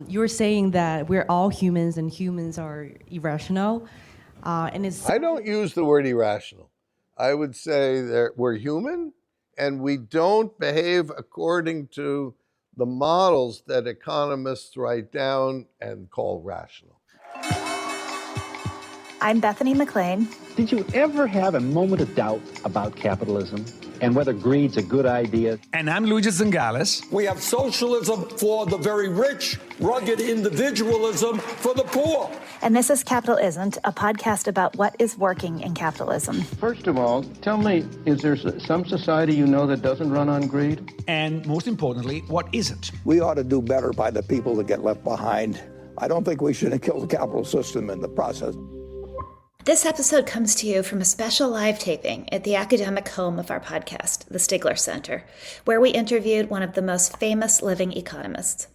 You're saying that we're all humans and humans are irrational, and it's I don't use the word irrational. I would say that we're human and we don't behave according to the models that economists write down and call rational. I'm Bethany McLean. Did you ever have a moment of doubt about capitalism and whether greed's a good idea? And I'm Luigi Zingales. We have socialism for the very rich, rugged individualism for the poor. And this is Capitalisn't, a podcast about what is working in capitalism. First of all, tell me, is there some society you know that doesn't run on greed? And most importantly, what isn't? We ought to do better by the people that get left behind. I don't think we should kill the capital system in the process. This episode comes to you from a special live taping at the academic home of our podcast, the Stigler Center, where we interviewed one of the most famous living economists.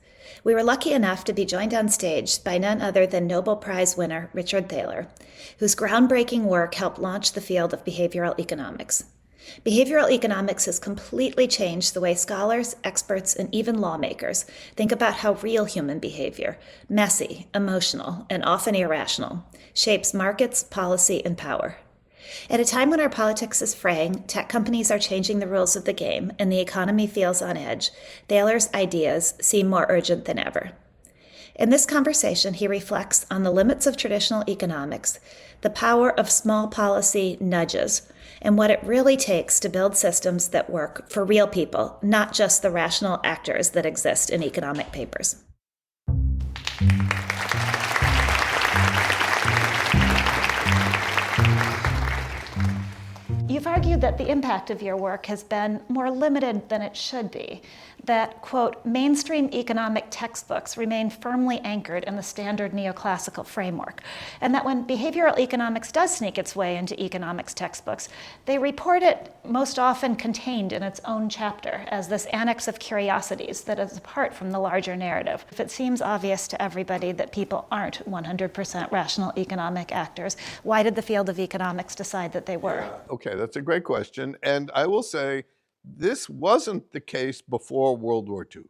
We were lucky enough to be joined on stage by none other than Nobel Prize winner Richard Thaler, whose groundbreaking work helped launch the field of behavioral economics. Behavioral economics has completely changed the way scholars, experts, and even lawmakers think about how real human behavior, messy, emotional, and often irrational, shapes markets, policy, and power. At a time when our politics is fraying, tech companies are changing the rules of the game, and the economy feels on edge, Thaler's ideas seem more urgent than ever. In this conversation, he reflects on the limits of traditional economics, the power of small policy nudges, and what it really takes to build systems that work for real people, not just the rational actors that exist in economic papers. You've argued that the impact of your work has been more limited than it should be, that, quote, mainstream economic textbooks remain firmly anchored in the standard neoclassical framework, and that when behavioral economics does sneak its way into economics textbooks, they report it most often contained in its own chapter as this annex of curiosities that is apart from the larger narrative. If it seems obvious to everybody that people aren't 100% rational economic actors, why did the field of economics decide that they were? Okay, that's a great question. And I will say, this wasn't the case before World War II.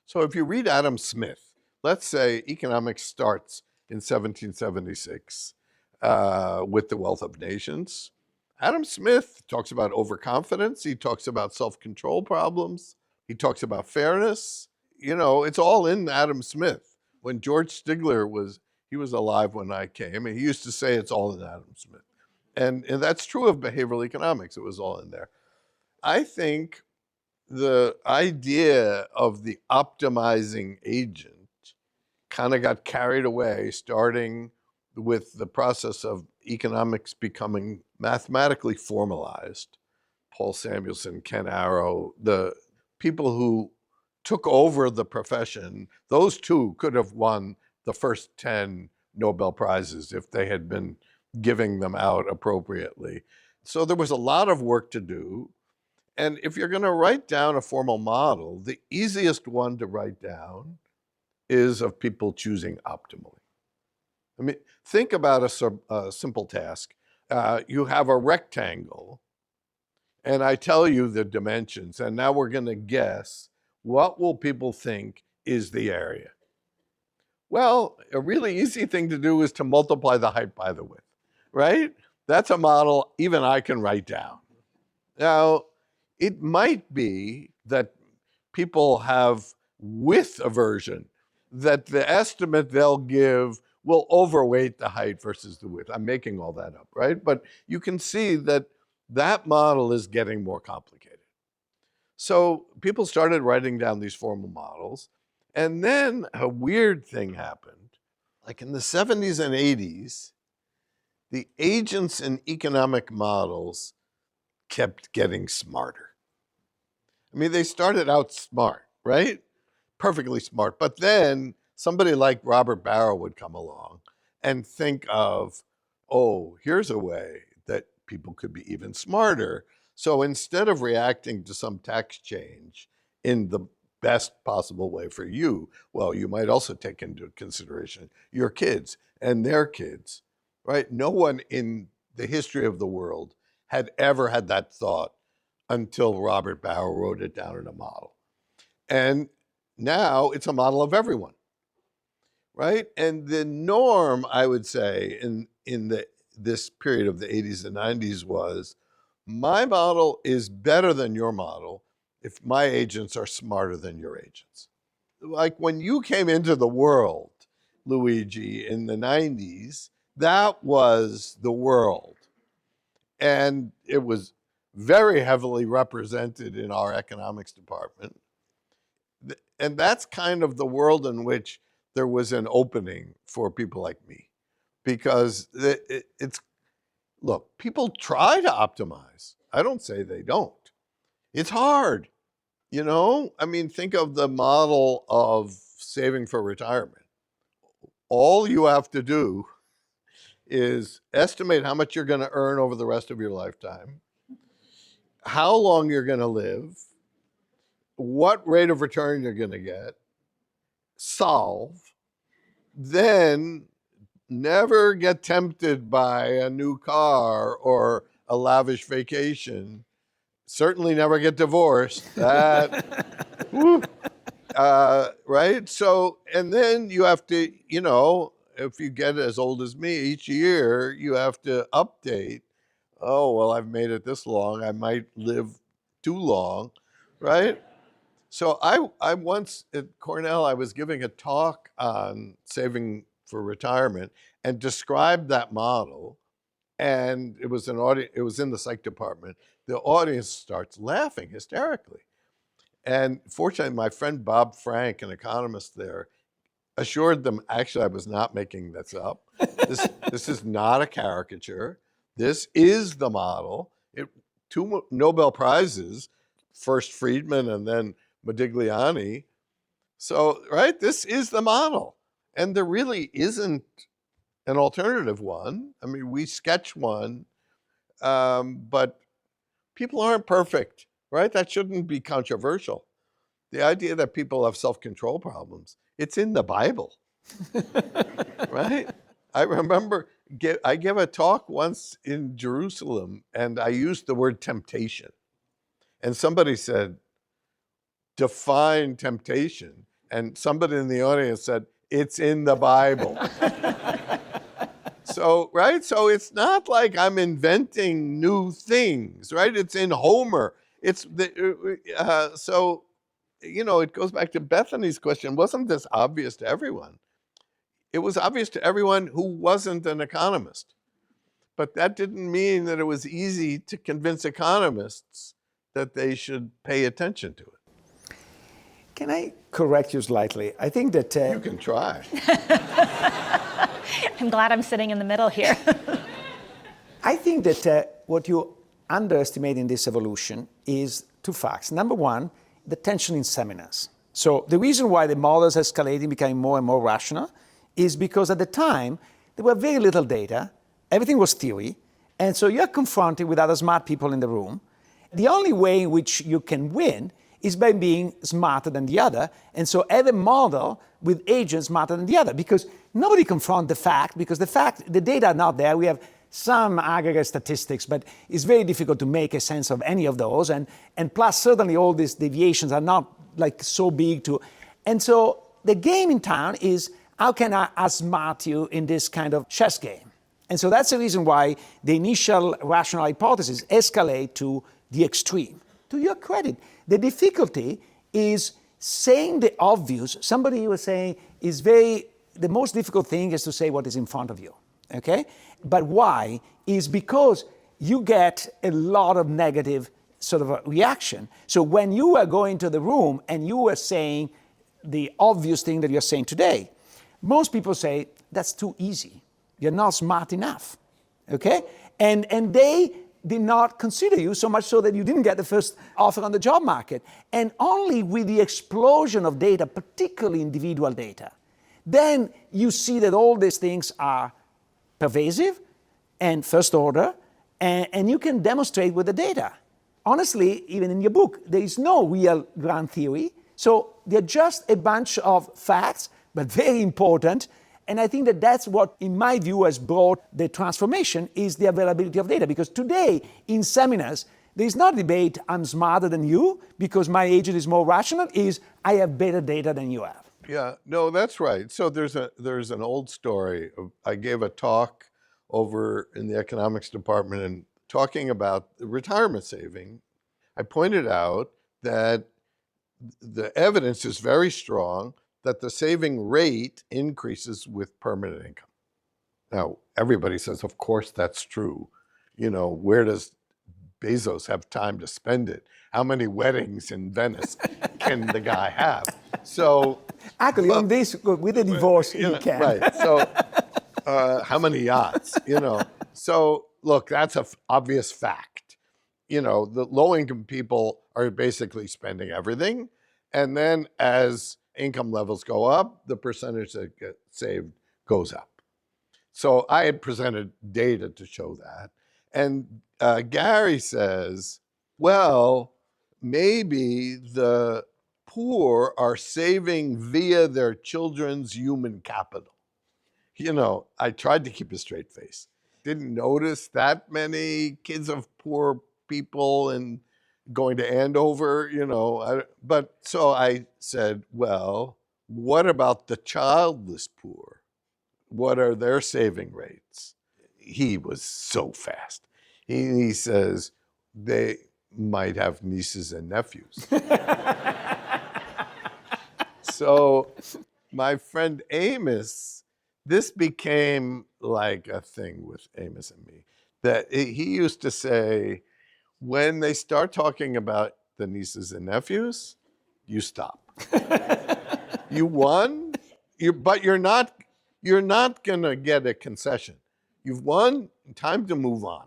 So if you read Adam Smith, let's say economics starts in 1776 with The Wealth of Nations. Adam Smith talks about overconfidence. He talks about self-control problems. He talks about fairness. You know, it's all in Adam Smith. When George Stigler he was alive when I came, and he used to say it's all in Adam Smith. And that's true of behavioral economics. It was all in there. I think the idea of the optimizing agent kind of got carried away, starting with the process of economics becoming mathematically formalized. Paul Samuelson, Ken Arrow, the people who took over the profession, those two could have won the first 10 Nobel Prizes if they had been giving them out appropriately. So there was a lot of work to do. And if you're going to write down a formal model, the easiest one to write down is of people choosing optimally. I mean, think about a simple task. You have a rectangle, and I tell you the dimensions, and now we're going to guess what will people think is the area. Well, a really easy thing to do is to multiply the height by the width, right? That's a model even I can write down. Now, it might be that people have width aversion, that the estimate they'll give will overweight the height versus the width. I'm making all that up, right? But you can see that that model is getting more complicated. So people started writing down these formal models, and then a weird thing happened. Like in the 70s and 80s, the agents in economic models kept getting smarter. I mean, they started out smart, right? Perfectly smart. But then somebody like Robert Barrow would come along and think of, oh, here's a way that people could be even smarter. So instead of reacting to some tax change in the best possible way for you, well, you might also take into consideration your kids and their kids, right? No one in the history of the world had ever had that thought until Robert Barrow wrote it down in a model. And now it's a model of everyone. right? And the norm, I would say, in this period of the 80s and 90s was, my model is better than your model if my agents are smarter than your agents. Like when you came into the world, Luigi, in the 90s, that was the world. And it was very heavily represented in our economics department. And that's kind of the world in which there was an opening for people like me. Because look, people try to optimize. I don't say they don't. It's hard, you know? I mean, think of the model of saving for retirement. All you have to do is estimate how much you're going to earn over the rest of your lifetime, how long you're going to live, what rate of return you're going to get, solve, then never get tempted by a new car or a lavish vacation. Certainly never get divorced. That, woo, right? So, and then you have to, you know, if you get as old as me, each year you have to update. Oh, well, I've made it this long. I might live too long, right? So I once at Cornell, I was giving a talk on saving for retirement and described that model. And it was it was in the psych department. The audience starts laughing hysterically. And fortunately, my friend Bob Frank, an economist there, assured them, actually, I was not making this up. This is not a caricature. This is the model. 2 Nobel Prizes, first Friedman and then Modigliani. So, right, this is the model. And there really isn't an alternative one. I mean, we sketch one, but people aren't perfect, right? That shouldn't be controversial. The idea that people have self-control problems, it's in the Bible, right? I remember I gave a talk once in Jerusalem and I used the word temptation. And somebody said, define temptation. And somebody in the audience said, it's in the Bible. So, right? So it's not like I'm inventing new things, right? It's in Homer. So, you know, it goes back to Bethany's question. Wasn't this obvious to everyone? It was obvious to everyone who wasn't an economist. But that didn't mean that it was easy to convince economists that they should pay attention to it. Can I correct you slightly? I think that... You can try. I'm glad I'm sitting in the middle here. I think that what you underestimate in this evolution is 2 facts. Number one, the tension in seminars. So the reason why the models escalating, becoming more and more rational, is because at the time, there were very little data, everything was theory, and so you're confronted with other smart people in the room. The only way in which you can win is by being smarter than the other, and so have a model with agents smarter than the other, because nobody confronts the fact, because the data are not there. We have some aggregate statistics, but it's very difficult to make a sense of any of those, and plus certainly all these deviations are not like so big to, and so the game in town is how can I outsmart you in this kind of chess game? And so that's the reason why the initial rational hypothesis escalate to the extreme. To your credit, the difficulty is saying the obvious. Somebody was saying the most difficult thing is to say what is in front of you, okay? But why? Is because you get a lot of negative sort of a reaction. So when you are going to the room and you are saying the obvious thing that you're saying today, most people say, that's too easy. You're not smart enough, okay? And they did not consider you, so much so that you didn't get the first offer on the job market. And only with the explosion of data, particularly individual data, then you see that all these things are pervasive and first order, and you can demonstrate with the data. Honestly, even in your book, there is no real grand theory, so they're just a bunch of facts, but very important. And I think that that's what, in my view, has brought the transformation is the availability of data. Because today, in seminars, there is not a debate, I'm smarter than you because my agent is more rational, is I have better data than you have. Yeah, no, that's right. So there's an old story. I gave a talk over in the economics department and talking about the retirement saving. I pointed out that the evidence is very strong that the saving rate increases with permanent income. Now, everybody says, of course, that's true. Where does Bezos have time to spend it? How many weddings in Venice can the guy have? So, Actually, on this, with the divorce, you can. Right. So, how many yachts? So, look, that's an obvious fact. The low-income people are basically spending everything. And then as income levels go up, the percentage that gets saved goes up. So I had presented data to show that. And Gary says, well, maybe the poor are saving via their children's human capital. I tried to keep a straight face. Didn't notice that many kids of poor people and going to Andover, but so I said, well, what about the childless poor? What are their saving rates? He was so fast. He says, they might have nieces and nephews. So my friend Amos, this became like a thing with Amos and me, that he used to say, when they start talking about the nieces and nephews, you stop. You won, but you're not gonna get a concession. You've won, time to move on.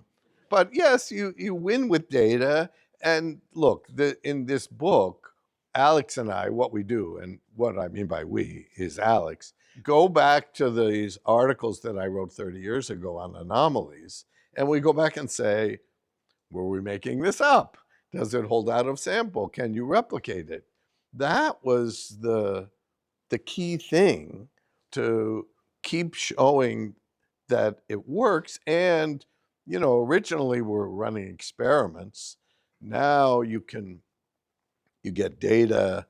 But yes, you win with data. And look, in this book, Alex and I, what we do, and what I mean by we is Alex, go back to these articles that I wrote 30 years ago on anomalies, and we go back and say, were we making this up? Does it hold out of sample? Can you replicate it? That was the key thing to keep showing that it works. And, originally we're running experiments. Now you get data,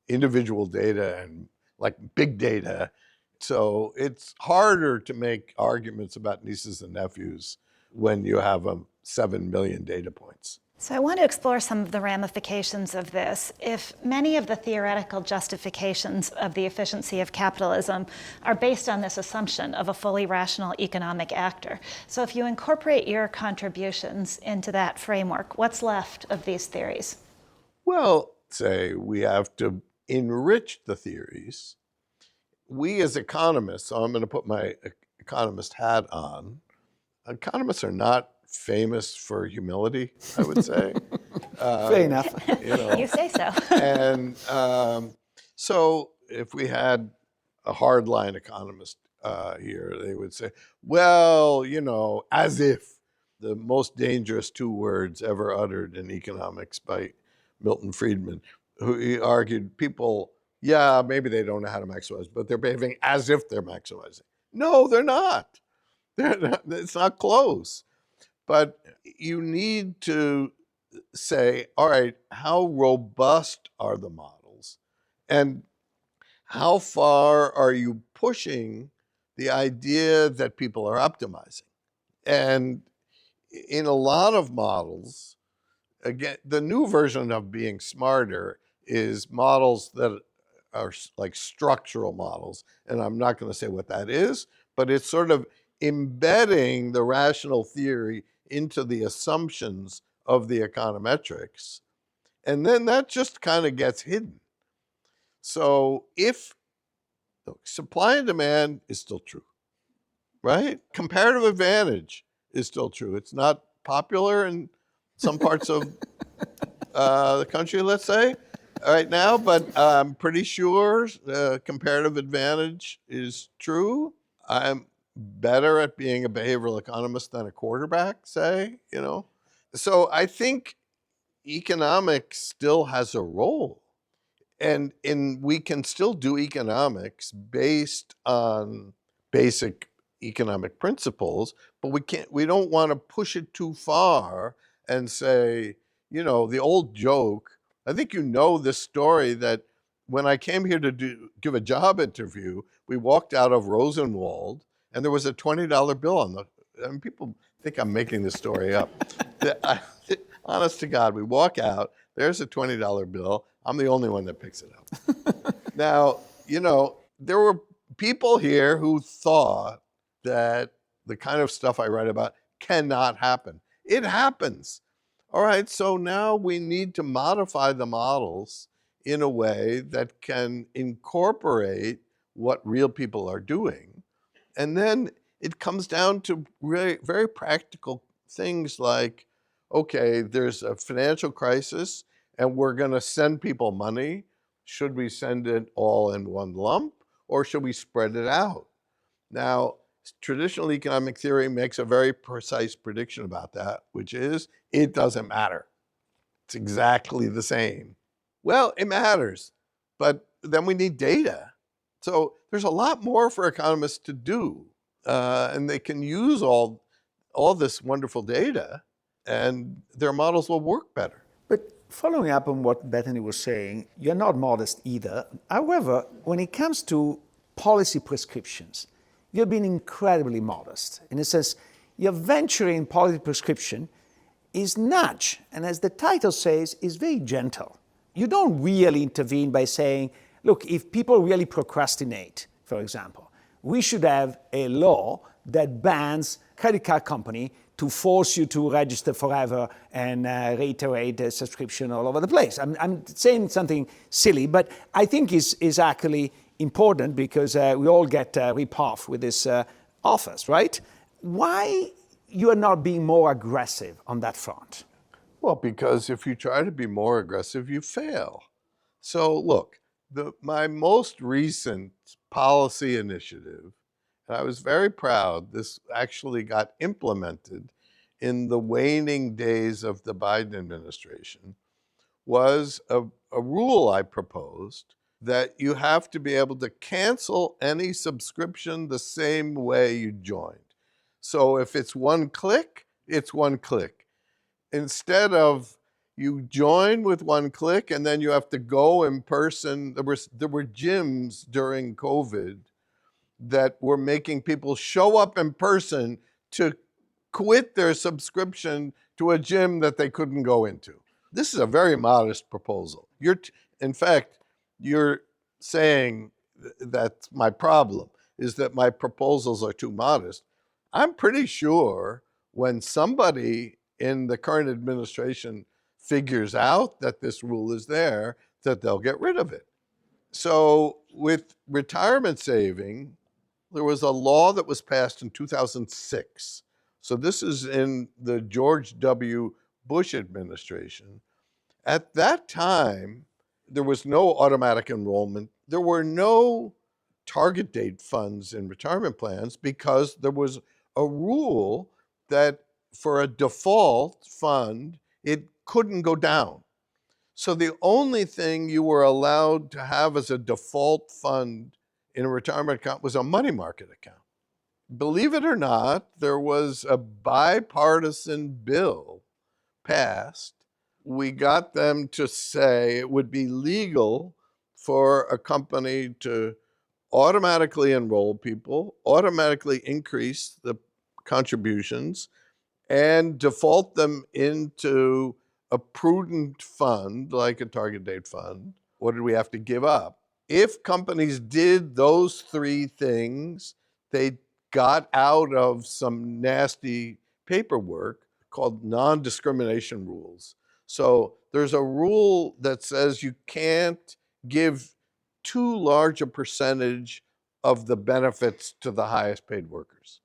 individual data, and like big data. So it's harder to make arguments about nieces and nephews when you have 7 million data points. So I want to explore some of the ramifications of this. If many of the theoretical justifications of the efficiency of capitalism are based on this assumption of a fully rational economic actor, so if you incorporate your contributions into that framework, what's left of these theories? Well, say we have to enrich the theories. We as economists, so I'm going to put my economist hat on, economists are not famous for humility, I would say. Fair enough. You say so. And so if we had a hardline economist here, they would say, well, as if, the most dangerous 2 words ever uttered in economics by Milton Friedman, who he argued people, yeah, maybe they don't know how to maximize, but they're behaving as if they're maximizing. No, they're not. It's not close. But you need to say, all right, how robust are the models? And how far are you pushing the idea that people are optimizing? And in a lot of models, again, the new version of being smarter is models that are like structural models. And I'm not going to say what that is, but it's sort of embedding the rational theory into the assumptions of the econometrics. And then that just kind of gets hidden. So if supply and demand is still true, right? Comparative advantage is still true. It's not popular in some parts of the country, let's say, right now, but I'm pretty sure comparative advantage is true. I'm better at being a behavioral economist than a quarterback, say, So I think economics still has a role. And we can still do economics based on basic economic principles, but we don't want to push it too far and say, the old joke, I think this story that when I came here to give a job interview, we walked out of Rosenwald, and there was a $20 bill on the. And people think I'm making this story up. Honest to God, we walk out. There's a $20 bill. I'm the only one that picks it up. Now, there were people here who thought that the kind of stuff I write about cannot happen. It happens. All right, so now we need to modify the models in a way that can incorporate what real people are doing. And then it comes down to really very practical things like, okay, there's a financial crisis and we're going to send people money. Should we send it all in one lump or should we spread it out? Now, traditional economic theory makes a very precise prediction about that, which is it doesn't matter. It's exactly the same. Well, it matters, but then we need data. So there's a lot more for economists to do, and they can use all this wonderful data, and their models will work better. But following up on what Bethany was saying, you're not modest either. However, when it comes to policy prescriptions, you've been incredibly modest. In a sense, your venture in policy prescription is nudge, and as the title says, is very gentle. You don't really intervene by saying, look, if people really procrastinate, for example, we should have a law that bans credit card company to force you to register forever and reiterate the subscription all over the place. I'm saying something silly, but I think is actually important because we all get rip-off with these offers, right? Why you are not being more aggressive on that front? Well, because if you try to be more aggressive, you fail. So look, my most recent policy initiative, and I was very proud, this actually got implemented in the waning days of the Biden administration, was a rule I proposed that you have to be able to cancel any subscription the same way you joined. So if it's one click, it's one click. Instead of you join with one click and then you have to go in person, there were gyms during COVID that were making people show up in person to quit their subscription to a gym that they couldn't go into. This is a very modest proposal. In fact, you're saying that's my problem, is that my proposals are too modest. I'm pretty sure when somebody in the current administration figures out that this rule is there, that they'll get rid of it. So with retirement saving, there was a law that was passed in 2006. So this is in the George W. Bush administration. At that time, there was no automatic enrollment. There were no target date funds in retirement plans because there was a rule that for a default fund, it couldn't go down. So the only thing you were allowed to have as a default fund in a retirement account was a money market account. Believe it or not, there was a bipartisan bill passed. We got them to say it would be legal for a company to automatically enroll people, automatically increase the contributions, and default them into a prudent fund, like a target date fund. What did we have to give up? If companies did those three things, they got out of some nasty paperwork called non-discrimination rules. So there's a rule that says you can't give too large a percentage of the benefits to the highest paid workers.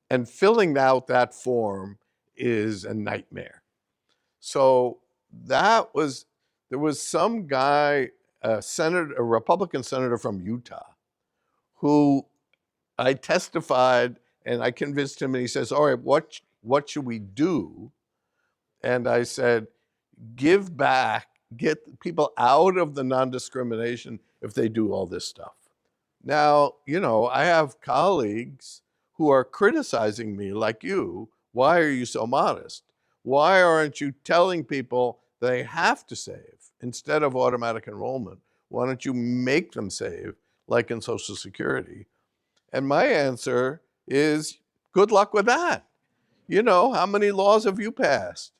And filling out that form is a nightmare. So there was some guy, a Republican senator from Utah, who I testified and I convinced him, and he says, all right, what should we do? And I said, give back, get people out of the non-discrimination if they do all this stuff. Now, I have colleagues who are criticizing me like you. Why are you so modest? Why aren't you telling people they have to save instead of automatic enrollment? Why don't you make them save, like in Social Security? And my answer is, good luck with that. How many laws have you passed?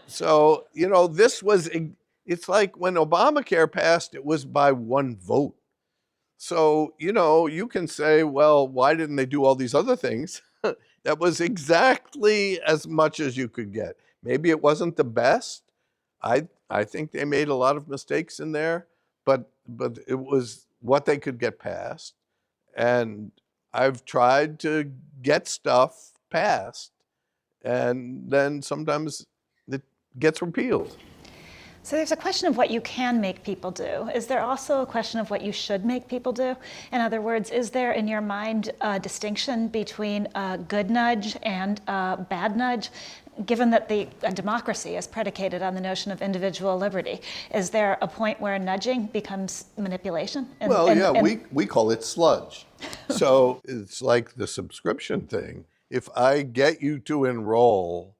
So, it's like when Obamacare passed, it was by one vote. So, you can say, well, why didn't they do all these other things? That was exactly as much as you could get. Maybe it wasn't the best. I think they made a lot of mistakes in there, but it was what they could get passed. And I've tried to get stuff passed, and then sometimes it gets repealed. So there's a question of what you can make people do. Is there also a question of what you should make people do? In other words, is there in your mind a distinction between a good nudge and a bad nudge? Given that a democracy is predicated on the notion of individual liberty, is there a point where nudging becomes manipulation? We call it sludge. So it's like the subscription thing. If I get you to enroll,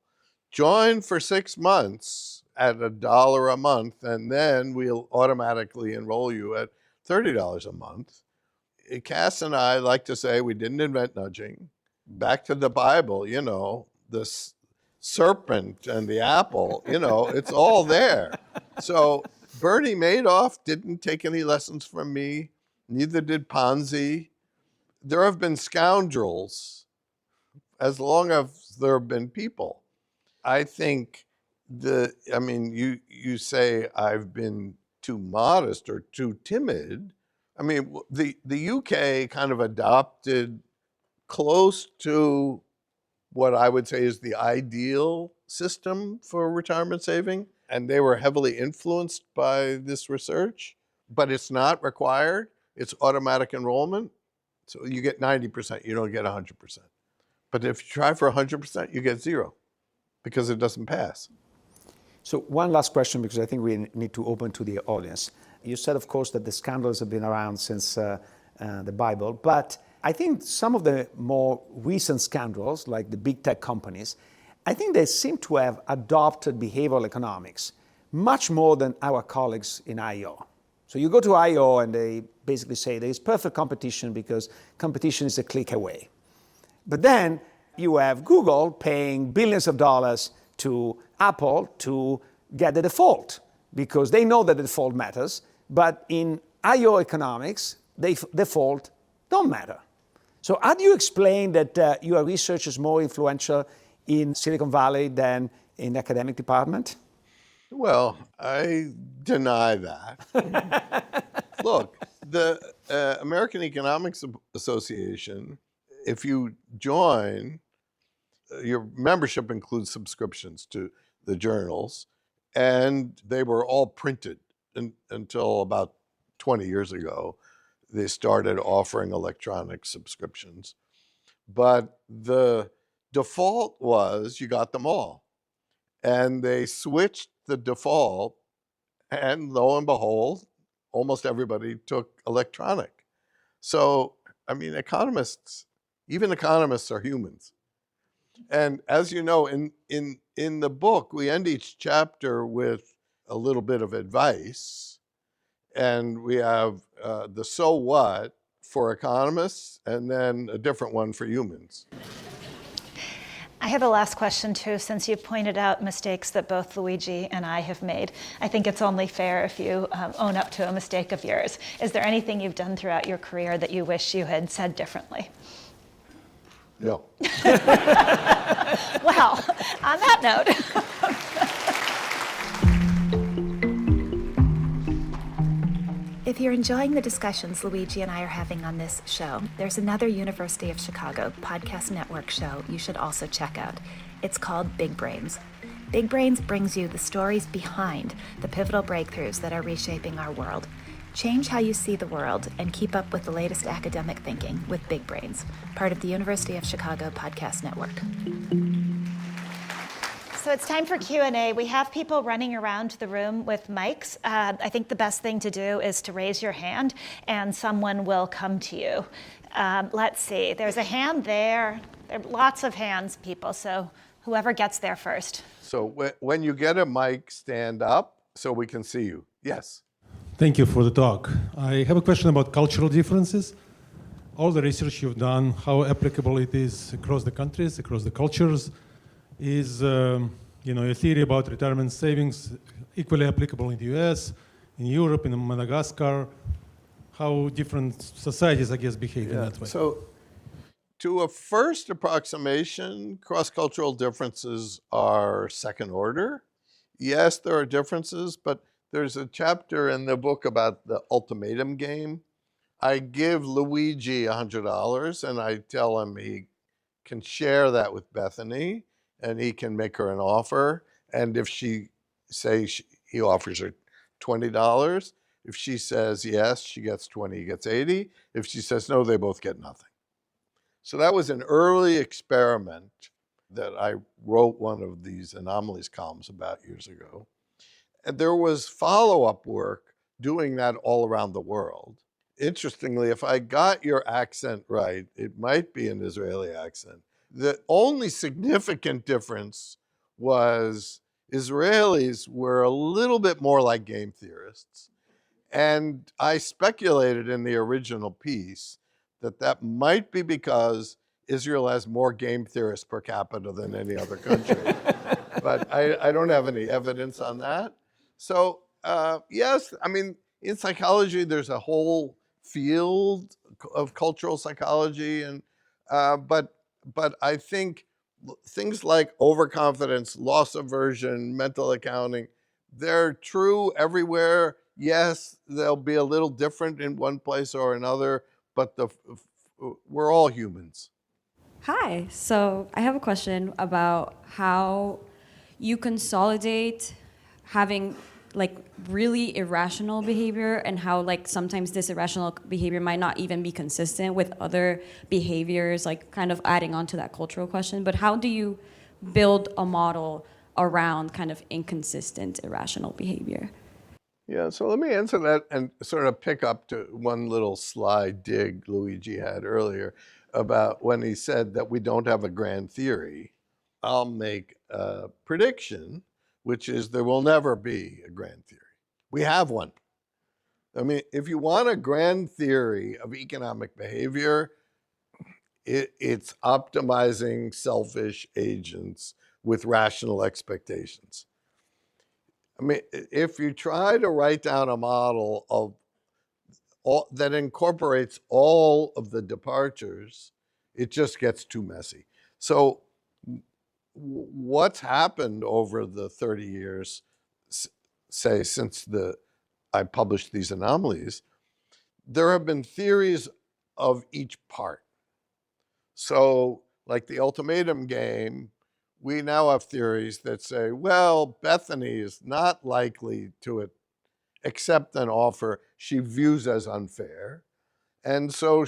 join for 6 months at $1 a month, and then we'll automatically enroll you at $30 a month. Cass and I like to say we didn't invent nudging. Back to the Bible, the serpent and the apple, it's all there. So Bernie Madoff didn't take any lessons from me. Neither did Ponzi. There have been scoundrels as long as there have been people. I think you say I've been too modest or too timid. The UK kind of adopted close to what I would say is the ideal system for retirement saving. And they were heavily influenced by this research, but it's not required. It's automatic enrollment. So you get 90%, you don't get 100%. But if you try for 100%, you get 0 because it doesn't pass. So one last question, because I think we need to open to the audience. You said, of course, that the scandals have been around since the Bible, but I think some of the more recent scandals, like the big tech companies, I think they seem to have adopted behavioral economics much more than our colleagues in IO. So you go to IO and they basically say there is perfect competition because competition is a click away. But then you have Google paying billions of dollars to Apple to get the default because they know that the default matters, but in IO economics, default don't matter. So how do you explain that your research is more influential in Silicon Valley than in the academic department? Well, I deny that. Look, the American Economics Association, if you join, your membership includes subscriptions to the journals, and they were all printed until about 20 years ago. They started offering electronic subscriptions. But the default was you got them all. And they switched the default, and lo and behold, almost everybody took electronic. So, economists are humans. And as you know, in the book, we end each chapter with a little bit of advice. And we have the so what for economists, and then a different one for humans. I have a last question, too, since you pointed out mistakes that both Luigi and I have made. I think it's only fair if you own up to a mistake of yours. Is there anything you've done throughout your career that you wish you had said differently? No. Well, on that note. If you're enjoying the discussions Luigi and I are having on this show, there's another University of Chicago podcast network show you should also check out. It's called Big Brains. Big Brains brings you the stories behind the pivotal breakthroughs that are reshaping our world. Change how you see the world and keep up with the latest academic thinking with Big Brains, part of the University of Chicago podcast network. So it's time for Q&A. We have people running around the room with mics. I think the best thing to do is to raise your hand and someone will come to you. Let's see, there's a hand there. There are lots of hands, people, so whoever gets there first. So when you get a mic, stand up so we can see you. Yes. Thank you for the talk. I have a question about cultural differences. All the research you've done, how applicable it is across the countries, across the cultures, is your theory about retirement savings equally applicable in the US, in Europe, in Madagascar, how different societies, I guess, behave in that way. So to a first approximation, cross-cultural differences are second order. Yes, there are differences, but there's a chapter in the book about the ultimatum game. I give Luigi $100 and I tell him he can share that with Bethany and he can make her an offer. And if he offers her $20, if she says yes, she gets 20, he gets 80. If she says no, they both get nothing. So that was an early experiment that I wrote one of these anomalies columns about years ago. And there was follow-up work doing that all around the world. Interestingly, if I got your accent right, it might be an Israeli accent. The only significant difference was Israelis were a little bit more like game theorists. And I speculated in the original piece that might be because Israel has more game theorists per capita than any other country. But I don't have any evidence on that. So yes, I mean, in psychology, there's a whole field of cultural psychology, and but I think things like overconfidence, loss aversion, mental accounting, they're true everywhere. Yes, they'll be a little different in one place or another, but we're all humans. Hi, so I have a question about how you consolidate having like really irrational behavior and how like sometimes this irrational behavior might not even be consistent with other behaviors, like kind of adding on to that cultural question. But how do you build a model around kind of inconsistent irrational behavior? Yeah, so let me answer that and sort of pick up to one little sly dig Luigi had earlier about when he said that we don't have a grand theory. I'll make a prediction, which is there will never be a grand theory. We have one. I mean, if you want a grand theory of economic behavior, it's optimizing selfish agents with rational expectations. I mean, if you try to write down a model of that incorporates all of the departures, it just gets too messy. So what's happened over the 30 years, say, since I published these anomalies, there have been theories of each part. So like the ultimatum game, we now have theories that say, well, Bethany is not likely to accept an offer she views as unfair. And so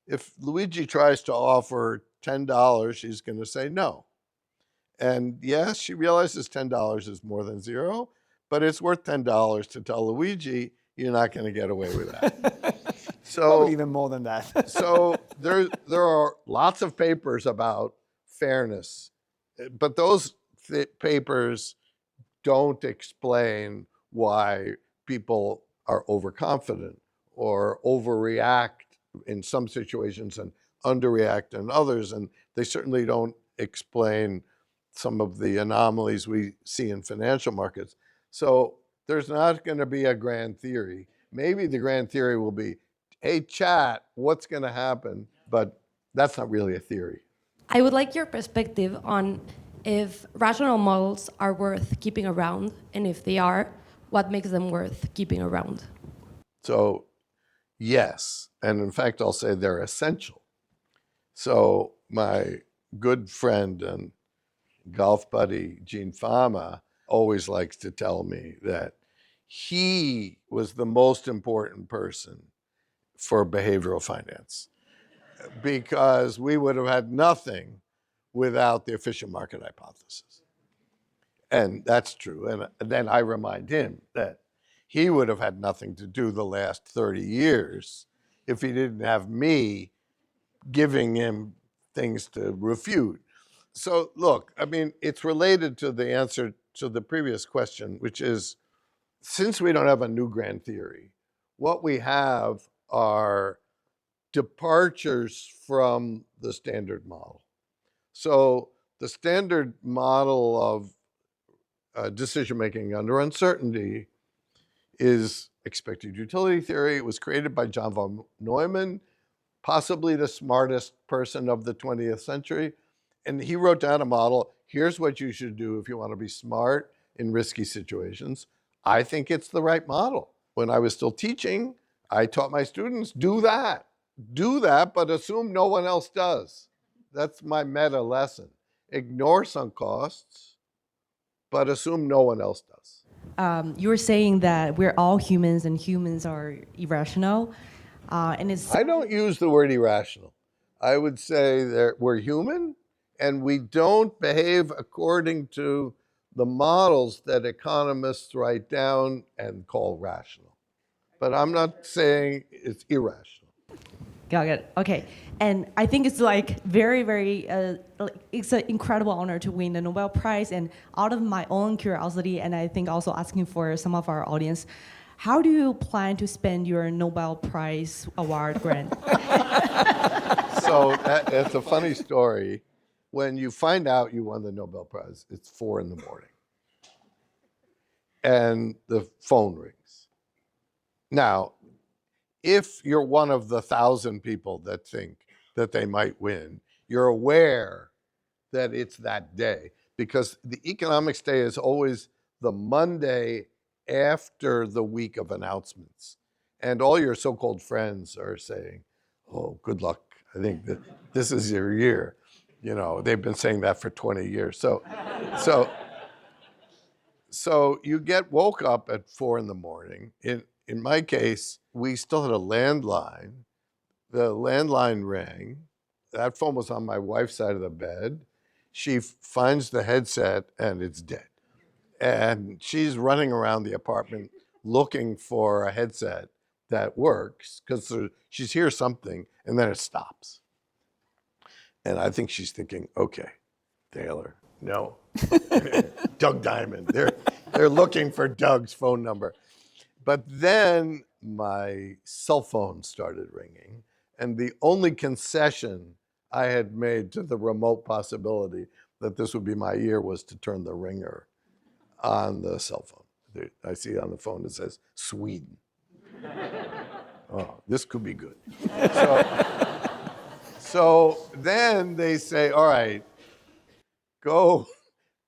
if Luigi tries to offer $10, she's going to say no. And yes, she realizes $10 is more than zero, but it's worth $10 to tell Luigi, you're not going to get away with that. Probably even more than that. So there are lots of papers about fairness, but those papers don't explain why people are overconfident or overreact in some situations and underreact in others. And they certainly don't explain some of the anomalies we see in financial markets. So there's not going to be a grand theory. Maybe the grand theory will be, hey, chat, what's going to happen? But that's not really a theory. I would like your perspective on if rational models are worth keeping around, and if they are, what makes them worth keeping around? So yes, and in fact, I'll say they're essential. So my good friend and golf buddy, Gene Fama, always likes to tell me that he was the most important person for behavioral finance because we would have had nothing without the efficient market hypothesis. And that's true. And then I remind him that he would have had nothing to do the last 30 years if he didn't have me giving him things to refute. So look, I mean, it's related to the answer to the previous question, which is since we don't have a new grand theory, what we have are departures from the standard model. So the standard model of decision-making under uncertainty is expected utility theory. It was created by John von Neumann, possibly the smartest person of the 20th century. And he wrote down a model. Here's what you should do if you want to be smart in risky situations. I think it's the right model. When I was still teaching, I taught my students, do that. Do that, but assume no one else does. That's my meta lesson. Ignore sunk costs, but assume no one else does. You were saying that we're all humans and humans are irrational. And it's I don't use the word irrational. I would say that we're human and we don't behave according to the models that economists write down and call rational. But I'm not saying it's irrational. Got it. Okay. And I think it's like very, very, it's an incredible honor to win the Nobel Prize. And out of my own curiosity, and I think also asking for some of our audience, how do you plan to spend your Nobel Prize award grant? So it's a funny story. When you find out you won the Nobel Prize, it's 4 a.m. and the phone rings. Now, if you're one of the 1,000 people that think that they might win, you're aware that it's that day, because the economics day is always the Monday after the week of announcements. And all your so-called friends are saying, oh, good luck. I think that this is your year. You know, they've been saying that for 20 years. So you get woke up at 4 a.m. In my case, we still had a landline. The landline rang. That phone was on my wife's side of the bed. She finds the headset and it's dead. And she's running around the apartment looking for a headset that works because she's hears something and then it stops. And I think she's thinking, okay, Thaler, no. Doug Diamond, they're looking for Doug's phone number. But then my cell phone started ringing, and the only concession I had made to the remote possibility that this would be my year was to turn the ringer on the cell phone. I see on the phone it says Sweden. Oh, this could be good. So then they say, all right, go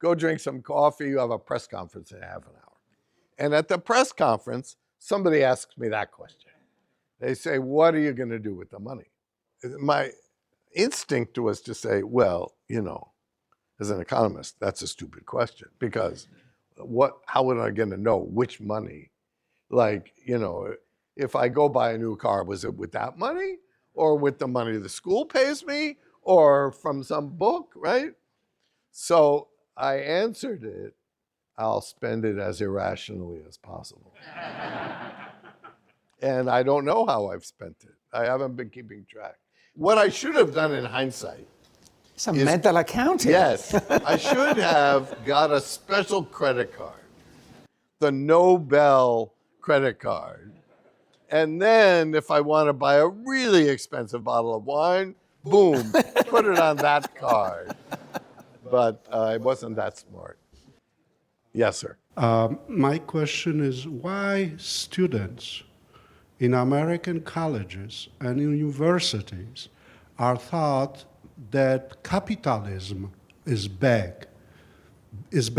drink some coffee. You have a press conference in half an hour. And at the press conference, somebody asks me that question. They say, what are you going to do with the money? My instinct was to say, well, you know, as an economist, that's a stupid question, because how am I going to know which money? Like, you know, if I go buy a new car, was it with that money or with the money the school pays me or from some book, right? So I answered it, I'll spend it as irrationally as possible. And I don't know how I've spent it. I haven't been keeping track. What I should have done in hindsight Some mental accounting. Yes, I should have got a special credit card, the Nobel credit card. And then if I want to buy a really expensive bottle of wine, boom, put it on that card. But I wasn't that smart. Yes, sir. My question is, why students in American colleges and universities are taught that capitalism is bad? Is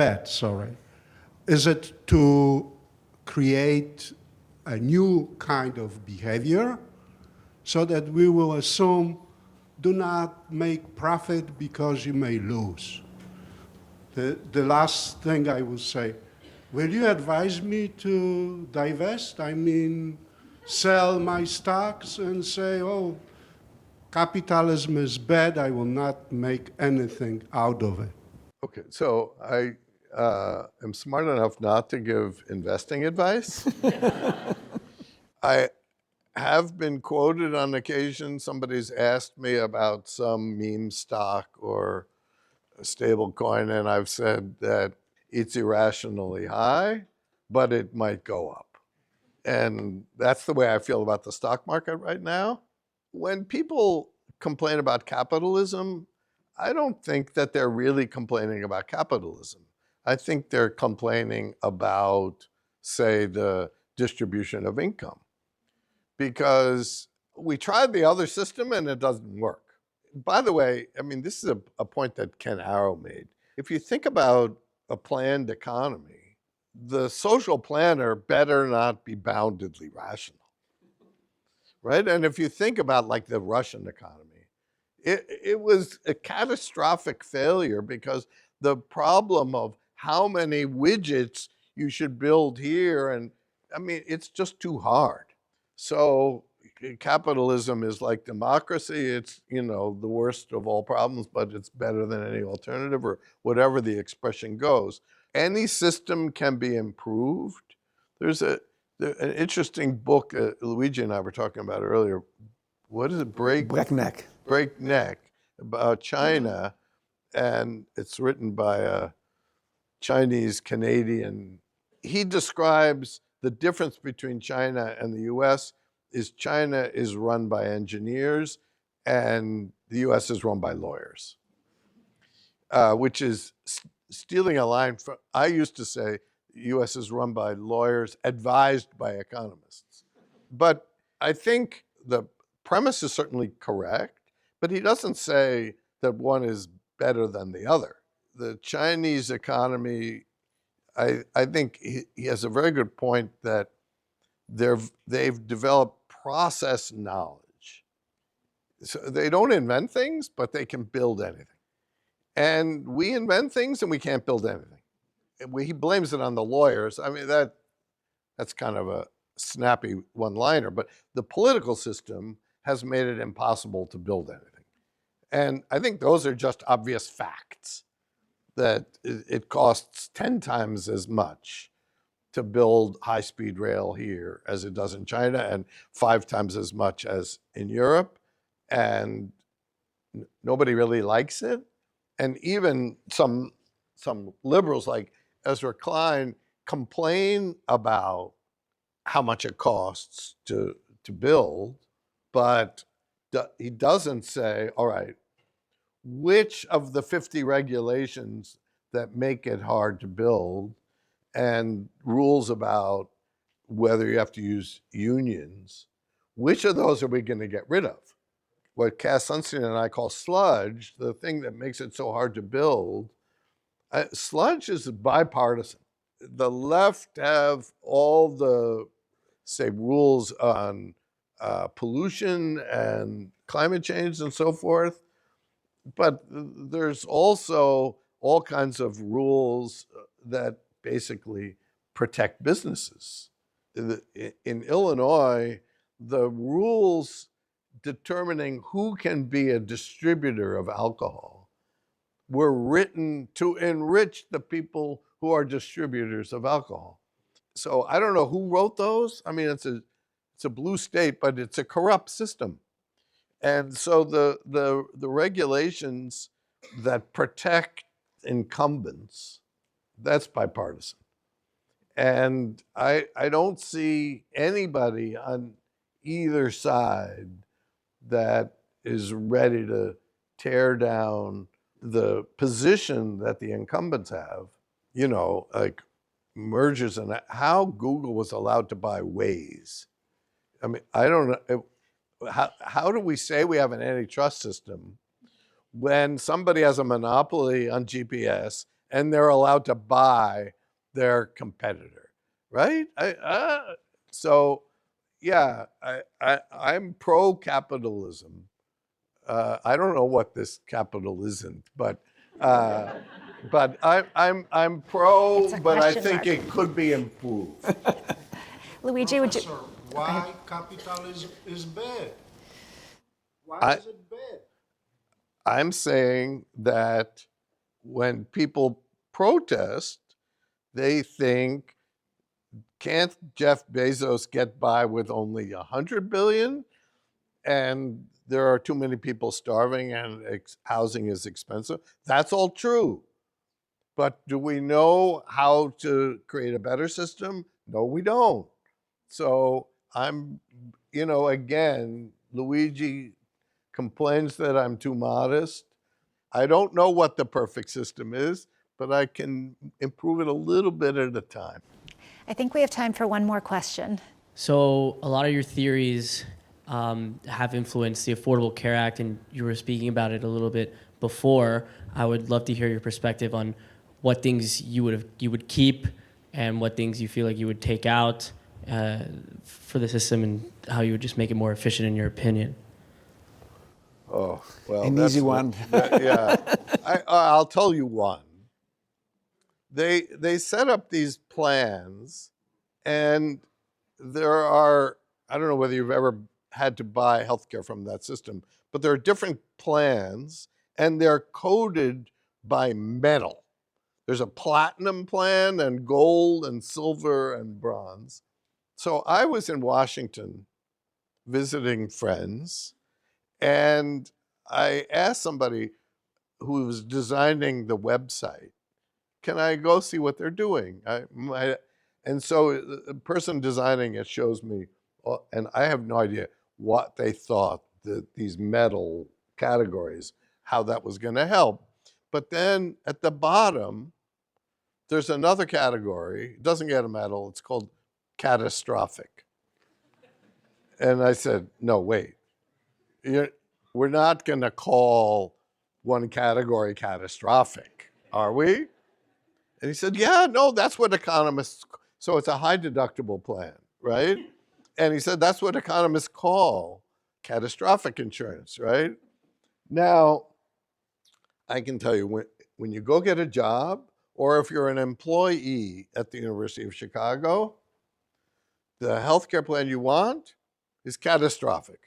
it to create a new kind of behavior so that we will assume do not make profit because you may lose? The last thing I will say, will you advise me to divest? I mean, sell my stocks and say, oh, capitalism is bad, I will not make anything out of it. Okay, so I am smart enough not to give investing advice. I have been quoted on occasion. Somebody's asked me about some meme stock or a stable coin, and I've said that it's irrationally high, but it might go up. And that's the way I feel about the stock market right now. When people complain about capitalism, I don't think that they're really complaining about capitalism. I think they're complaining about, say, the distribution of income. Because we tried the other system and it doesn't work. By the way, I mean, this is a point that Ken Arrow made. If you think about a planned economy, the social planner better not be boundedly rational, right? And if you think about like the Russian economy, it was a catastrophic failure because the problem of how many widgets you should build here, and I mean, it's just too hard. So capitalism is like democracy. It's, you know, the worst of all problems, but it's better than any alternative, or whatever the expression goes. Any system can be improved. There's an interesting book Luigi and I were talking about earlier. What is it? Breakneck. Breakneck, about China, and it's written by a Chinese Canadian. He describes the difference between China and the US is China is run by engineers and the US is run by lawyers, which is stealing a line from, I used to say the US is run by lawyers advised by economists. But I think the premise is certainly correct, but he doesn't say that one is better than the other. The Chinese economy, I think he has a very good point that they've developed process knowledge. So they don't invent things, but they can build anything. And we invent things and we can't build anything. He blames it on the lawyers. I mean, that's kind of a snappy one-liner, but the political system has made it impossible to build anything. And I think those are just obvious facts, that it costs 10 times as much to build high-speed rail here as it does in China, and 5 times as much as in Europe. And nobody really likes it. And even some liberals like Ezra Klein complain about how much it costs to build, but he doesn't say, all right, which of the 50 regulations that make it hard to build and rules about whether you have to use unions, which of those are we going to get rid of? What Cass Sunstein and I call sludge, the thing that makes it so hard to build, sludge is bipartisan. The left have all the, say, rules on pollution and climate change and so forth, but there's also all kinds of rules that basically protect businesses. In Illinois, the rules determining who can be a distributor of alcohol were written to enrich the people who are distributors of alcohol. So I don't know who wrote those. I mean, it's a blue state, but it's a corrupt system. And so the regulations that protect incumbents, that's bipartisan. And I don't see anybody on either side that is ready to tear down the position that the incumbents have, you know, like mergers and how Google was allowed to buy Waze. I mean, I don't know. How do we say we have an antitrust system when somebody has a monopoly on GPS and they're allowed to buy their competitor, right? So, yeah, I'm pro-capitalism. I don't know what this Capitalisn't, but I'm pro, but I think it could be improved. Luigi, would you? Why capitalism is bad? Why is it bad? I'm saying that when people protest, they think, can't Jeff Bezos get by with only 100 billion? And there are too many people starving and housing is expensive. That's all true. But do we know how to create a better system? No, we don't. So I'm, again, Luigi complains that I'm too modest. I don't know what the perfect system is, but I can improve it a little bit at a time. I think we have time for one more question. So a lot of your theories have influenced the Affordable Care Act, and you were speaking about it a little bit before. I would love to hear your perspective on what things you would keep and what things you feel like you would take out for the system, and how you would just make it more efficient in your opinion. Oh, well, an easy one. Yeah, I'll tell you one. They set up these plans, and there are, I don't know whether you've ever had to buy healthcare from that system, but there are different plans, and they're coded by metal. There's a platinum plan and gold and silver and bronze. So I was in Washington visiting friends, and I asked somebody who was designing the website, can I go see what they're doing? And so the person designing it shows me, and I have no idea what they thought that these metal categories, how that was going to help. But then at the bottom, there's another category. It doesn't get a medal. It's called catastrophic. And I said, no, wait. We're not going to call one category catastrophic, are we? And he said, yeah, no, that's what economists, so it's a high deductible plan, right? And he said, that's what economists call catastrophic insurance, right? Now, I can tell you, when you go get a job, or if you're an employee at the University of Chicago, the healthcare plan you want is catastrophic.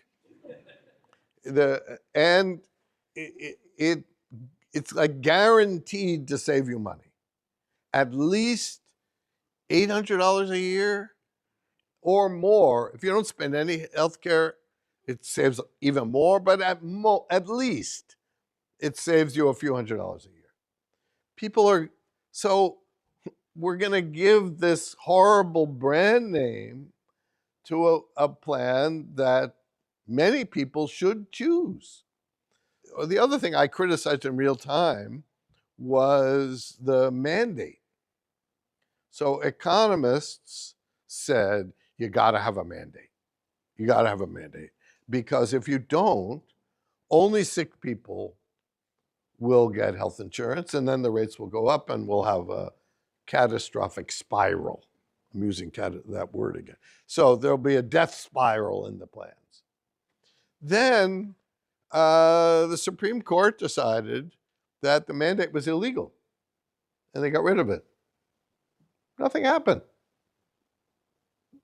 It's like guaranteed to save you money. At least $800 a year or more. If you don't spend any healthcare, it saves even more, but at least it saves you a few $100s a year. So we're going to give this horrible brand name to a plan that many people should choose. The other thing I criticized in real time was the mandate. So economists said, you got to have a mandate. You got to have a mandate. Because if you don't, only sick people will get health insurance, and then the rates will go up, and we'll have a catastrophic spiral. I'm using that word again. So there'll be a death spiral in the plans. Then the Supreme Court decided that the mandate was illegal, and they got rid of it. Nothing happened.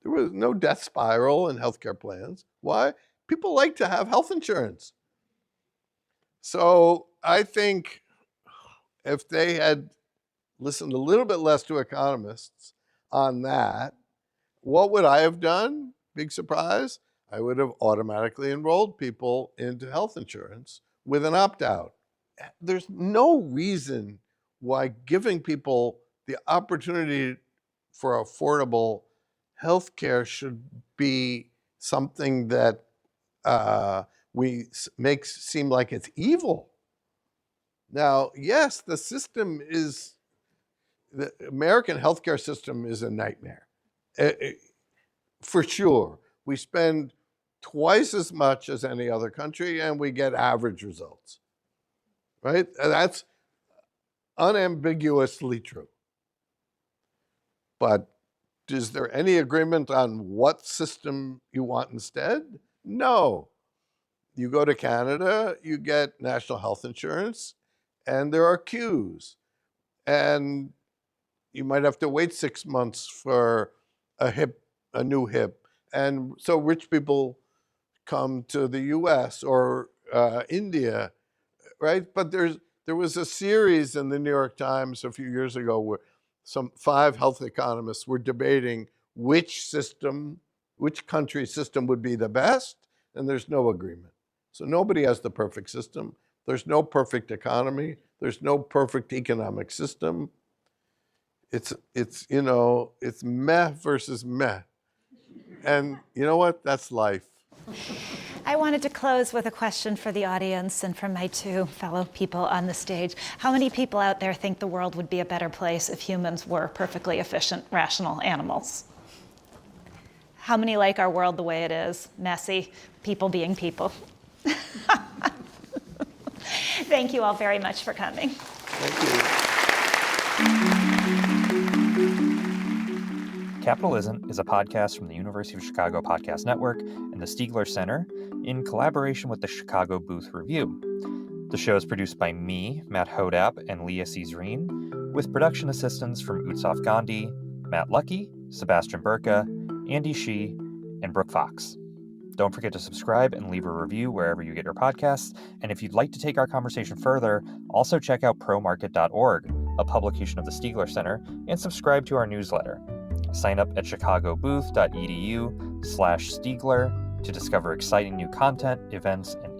There was no death spiral in healthcare plans. Why? People like to have health insurance. So I think if they had listened a little bit less to economists on that, what would I have done? Big surprise. I would have automatically enrolled people into health insurance with an opt-out. There's no reason why giving people the opportunity for affordable health care should be something that we make seem like it's evil. Now, yes, the American healthcare system is a nightmare. For sure. We spend twice as much as any other country, and we get average results, right? That's unambiguously true. But is there any agreement on what system you want instead? No. You go to Canada, you get national health insurance, and there are queues. And you might have to wait 6 months for a new hip. And so rich people come to the US or India, right? But there was a series in the New York Times a few years ago where some 5 health economists were debating which country's system would be the best, and there's no agreement. So nobody has the perfect system. There's no perfect economy. There's no perfect economic system. It's it's meh versus meh. And you know what? That's life. I wanted to close with a question for the audience and for my two fellow people on the stage. How many people out there think the world would be a better place if humans were perfectly efficient, rational animals? How many like our world the way it is? Messy, people being people. Thank you all very much for coming. Thank you. Capitalisn't is a podcast from the University of Chicago Podcast Network and the Stigler Center in collaboration with the Chicago Booth Review. The show is produced by me, Matt Hodap, and Leah Cesarine, with production assistance from Utsav Gandhi, Matt Lucky, Sebastian Burka, Andy Shee, and Brooke Fox. Don't forget to subscribe and leave a review wherever you get your podcasts. And if you'd like to take our conversation further, also check out promarket.org, a publication of the Stigler Center, and subscribe to our newsletter. Sign up at chicagobooth.edu/Stigler to discover exciting new content, events, and